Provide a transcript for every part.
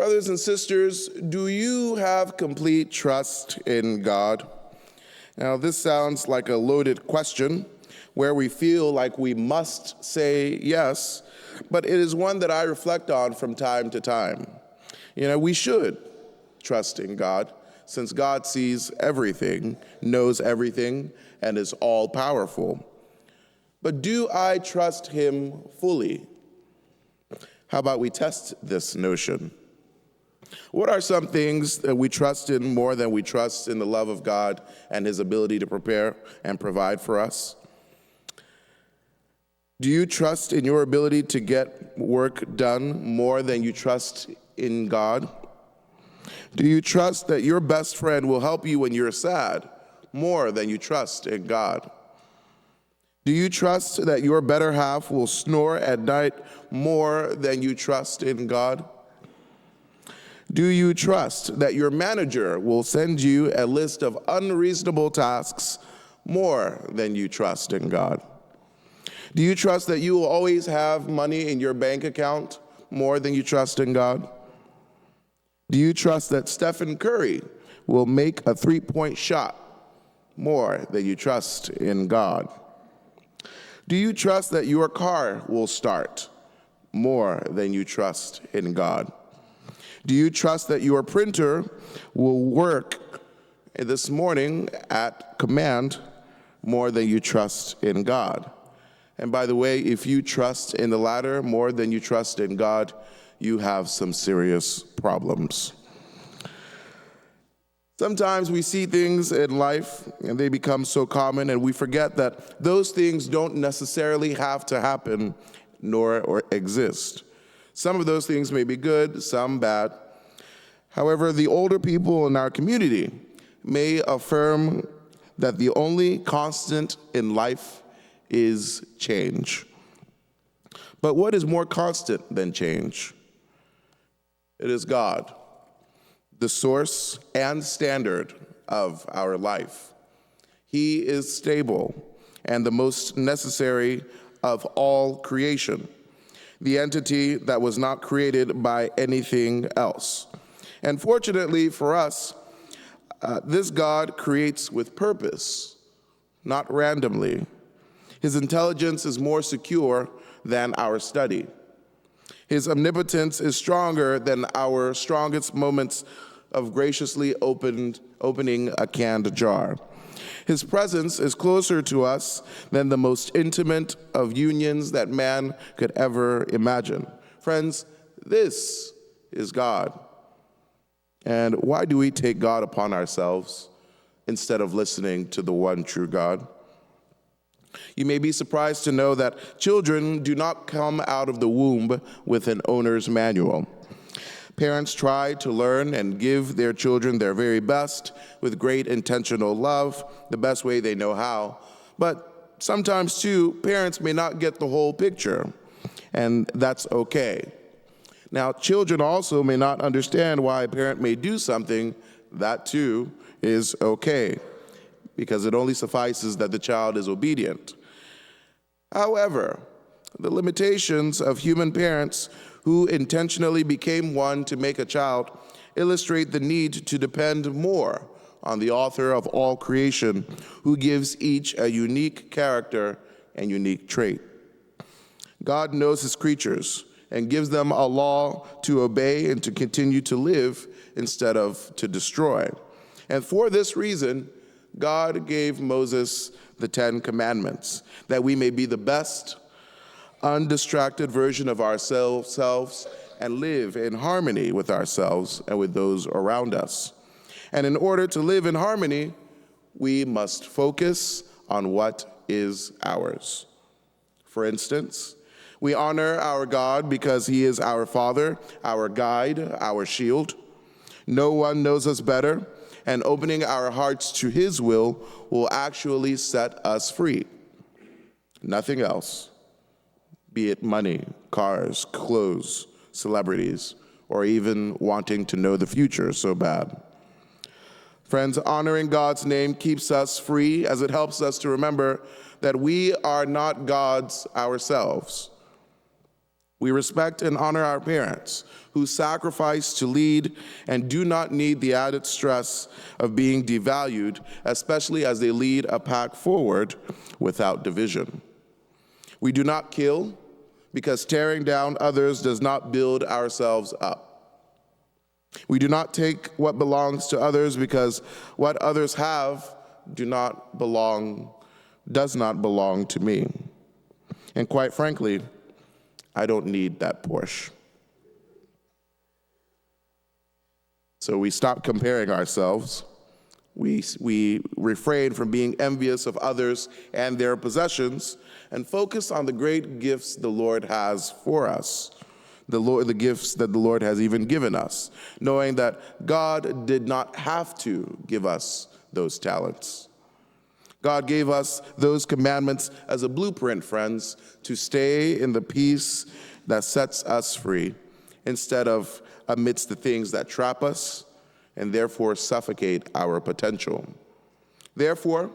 Brothers and sisters, do you have complete trust in God? Now, this sounds like a loaded question where we feel like we must say yes, but it is one that I reflect on from time to time. We should trust in God, since God sees everything, knows everything, and is all-powerful. But do I trust him fully? How about we test this notion? What are some things that we trust in more than we trust in the love of God and his ability to prepare and provide for us? Do you trust in your ability to get work done more than you trust in God? Do you trust that your best friend will help you when you're sad more than you trust in God? Do you trust that your better half will snore at night more than you trust in God? Do you trust that your manager will send you a list of unreasonable tasks more than you trust in God? Do you trust that you will always have money in your bank account more than you trust in God? Do you trust that Stephen Curry will make a three-point shot more than you trust in God? Do you trust that your car will start more than you trust in God? Do you trust that your printer will work this morning at command more than you trust in God? And by the way, if you trust in the latter more than you trust in God, you have some serious problems. Sometimes we see things in life and they become so common and we forget that those things don't necessarily have to happen nor exist. Some of those things may be good, some bad. However, the older people in our community may affirm that the only constant in life is change. But what is more constant than change? It is God, the source and standard of our life. He is stable and the most necessary of all creation, the entity that was not created by anything else. And fortunately for us, this God creates with purpose, not randomly. His intelligence is more secure than our study. His omnipotence is stronger than our strongest moments of graciously opening a canned jar. His presence is closer to us than the most intimate of unions that man could ever imagine. Friends, this is God. And why do we take God upon ourselves instead of listening to the one true God? You may be surprised to know that children do not come out of the womb with an owner's manual. Parents try to learn and give their children their very best with great intentional love, the best way they know how. But sometimes, too, parents may not get the whole picture, and that's okay. Now, children also may not understand why a parent may do something. That, too, is okay, because it only suffices that the child is obedient. However, the limitations of human parents who intentionally became one to make a child illustrate the need to depend more on the author of all creation, who gives each a unique character and unique trait. God knows his creatures and gives them a law to obey and to continue to live instead of to destroy. And for this reason, God gave Moses the 10 Commandments, that we may be the best, undistracted version of ourselves and live in harmony with ourselves and with those around us. And in order to live in harmony, we must focus on what is ours. For instance, we honor our God because he is our Father, our guide, our shield. No one knows us better, and opening our hearts to his will actually set us free. Nothing else, be it money, cars, clothes, celebrities, or even wanting to know the future so bad. Friends, honoring God's name keeps us free as it helps us to remember that we are not gods ourselves. We respect and honor our parents who sacrifice to lead and do not need the added stress of being devalued, especially as they lead a pack forward without division. We do not kill because tearing down others does not build ourselves up. We do not take what belongs to others because what others have does not belong to me. And quite frankly, I don't need that Porsche. So we stop comparing ourselves. We refrain from being envious of others and their possessions and focus on the great gifts the Lord has for us, the gifts that the Lord has even given us, knowing that God did not have to give us those talents. God gave us those commandments as a blueprint, friends, to stay in the peace that sets us free instead of amidst the things that trap us and therefore suffocate our potential. Therefore,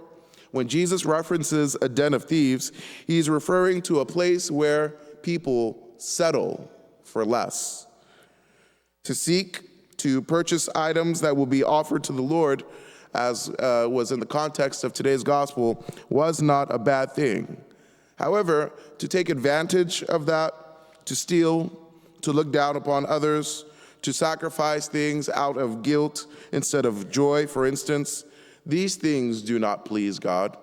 when Jesus references a den of thieves, he's referring to a place where people settle for less. To seek to purchase items that will be offered to the Lord, as was in the context of today's gospel, was not a bad thing. However, to take advantage of that, to steal, to look down upon others, to sacrifice things out of guilt instead of joy, for instance, these things do not please God,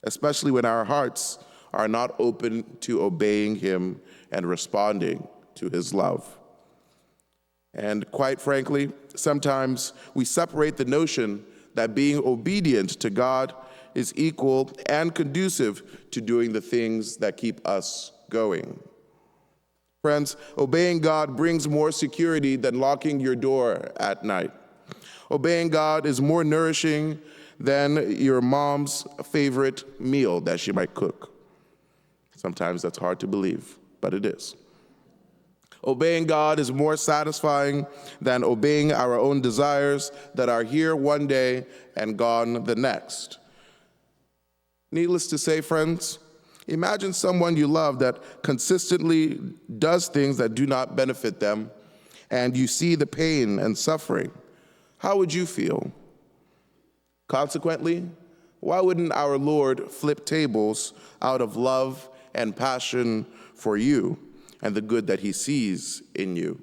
especially when our hearts are not open to obeying him and responding to his love. And quite frankly, sometimes we separate the notion that being obedient to God is equal and conducive to doing the things that keep us going. Friends, obeying God brings more security than locking your door at night. Obeying God is more nourishing than your mom's favorite meal that she might cook. Sometimes that's hard to believe, but it is. Obeying God is more satisfying than obeying our own desires that are here one day and gone the next. Needless to say, friends, imagine someone you love that consistently does things that do not benefit them, and you see the pain and suffering. How would you feel? Consequently, why wouldn't our Lord flip tables out of love and passion for you and the good that he sees in you?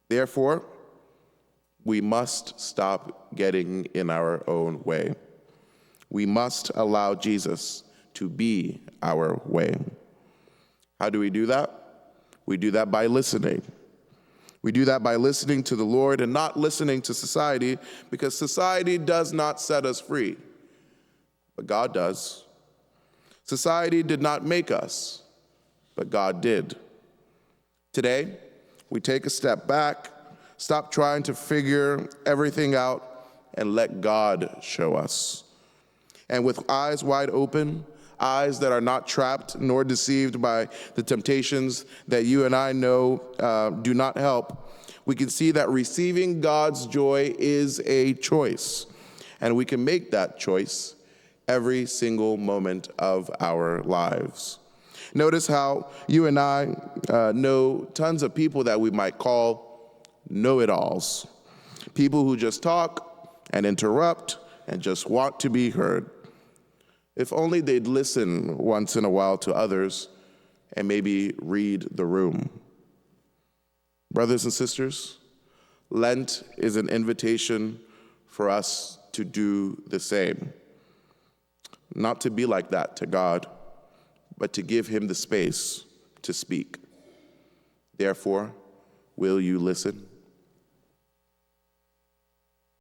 Therefore, we must stop getting in our own way. We must allow Jesus to be our way. How do we do that? We do that by listening. We do that by listening to the Lord and not listening to society, because society does not set us free, but God does. Society did not make us, but God did. Today, we take a step back, stop trying to figure everything out, and let God show us. And with eyes wide open, eyes that are not trapped nor deceived by the temptations that you and I know do not help, we can see that receiving God's joy is a choice, and we can make that choice every single moment of our lives. Notice how you and I know tons of people that we might call know-it-alls, people who just talk and interrupt and just want to be heard. If only they'd listen once in a while to others and maybe read the room. Brothers and sisters, Lent is an invitation for us to do the same. Not to be like that to God, but to give him the space to speak. Therefore, will you listen?